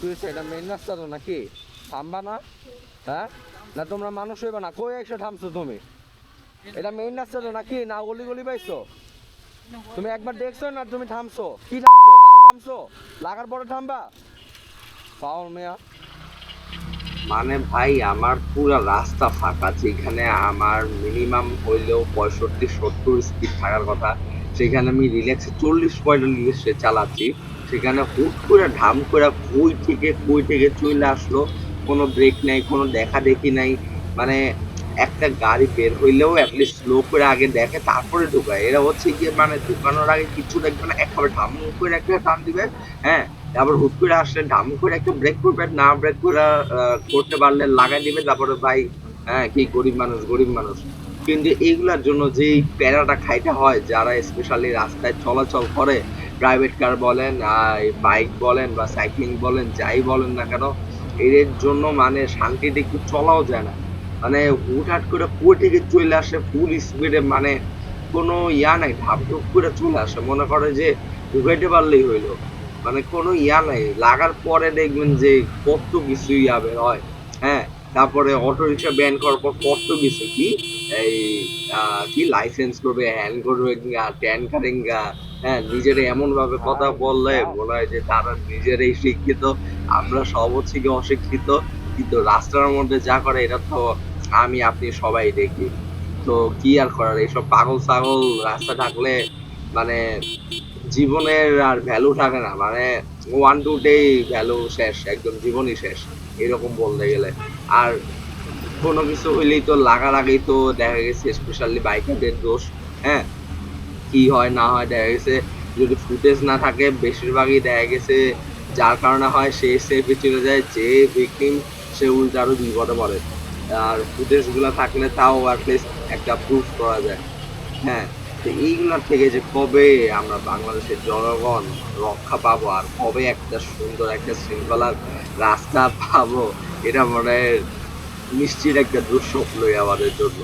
তুই এটা মেইন রাস্তা তো নাকি? থামবা না? হ্যাঁ, না তোমরা মানুষ হইবা না? কই একশো থামছো তুমি? এটা মেইন রাস্তা তো নাকি? না গলি গলি পাইছো? তুমি একবার দেখছো না? তুমি থামছো কি? থামছো বাল? থামছো লাগার পরে থামবা? পাও মেয়া। মানে ভাই আমার পুরো রাস্তা ফাঁকা, যেখানে আমার মিনিমাম হইলেও 65-70 স্পিড থাকার কথা, সেখানে আমি রিল্যাক্সে 40-45 চালাচ্ছি। সেখানে হুট করে ঢাম করে কই থেকে চলে আসলো। কোনো ব্রেক নাই, কোনো দেখা দেখি নাই। মানে একটা গাড়ি বের হইলেও অ্যাটলিস্ট স্লো করে আগে দেখে তারপরে ঢুকায়। এরা হচ্ছে গিয়ে মানে ঢুকানোর আগে কিছু দেখবে না, একবারে ঢাম করে একটা টান দিবে। হ্যাঁ, তারপর হুট করে আসলে ঢাম করে একটা ব্রেক করবে, না ব্রেক করে করতে পারলে লাগাই দিবে। তারপরে ভাই, হ্যাঁ, কি গরিব মানুষ, গরিব মানুষ। কিন্তু এইগুলার জন্য যে প্যারাটা খাইতে হয় যারা স্পেশালি রাস্তায় চলাচল করে, প্রাইভেট কার বলেন, বাইক বলেন বা সাইক্লিং বলেন, যাই বলেন না কেন, এর জন্য মানে শান্তিতে একটু চলাও যায় না। মানে হুটহাট করে কুয়ো থেকে চলে আসে ফুল স্পিডে, মানে কোনো ইয়া নাই, ধাপধুপ করে চলে আসে, মনে করে যে ঢুকাইতে পারলেই হইলো। মানে কোনো ইয়া নাই, লাগার পরে দেখবেন যে কত কিছু ইয়া বের হয়। হ্যাঁ, তারপরে অটো রিক্সা ব্যান করার পর কত কিছু কি এই কি লাইসেন্স করবে, হ্যান করবে, ট্যান কারেঙ্গা। হ্যাঁ, নিজের এমন ভাবে কথা বললে মনে হয় যে তারা নিজেরাই শিক্ষিত, আমরা সব হচ্ছে কি অশিক্ষিত। কিন্তু রাস্তার মধ্যে যা করে এটা তো আমি আপনি সবাই দেখি। তো কি আর করার, এইসব পাগল ছাগল রাস্তা থাকলে মানে জীবনের আর ভ্যালু থাকে না। মানে ওয়ান টু ডেই ভ্যালু শেষ, একদম জীবনই শেষ এরকম বলতে গেলে। আর কোনো কিছু হইলেই তো লাগার আগেই তো দেখা গেছে স্পেশালি বাইকারদের দোষ। হ্যাঁ, কি হয় না হয় দেখা গেছে যদি ফুটেজ না থাকে, বেশিরভাগই দেখা গেছে যার কারণে হয় সে সেফে চলে যায়, যে ভিকটিম সে উল্টো আরো বিপদে পড়ে। আর ফুটেজ গুলা থাকলে তাও অ্যাটলিস্ট একটা প্রুফ করা যায়। হ্যাঁ, তো এইগুলার থেকে যে কবে আমরা বাংলাদেশের জনগণ রক্ষা পাবো, আর কবে একটা সুন্দর একটা শৃঙ্খলার রাস্তা পাবো, এটা মনে হয় নিশ্চিত একটা দুঃস্বপ্নই আমাদের জন্য।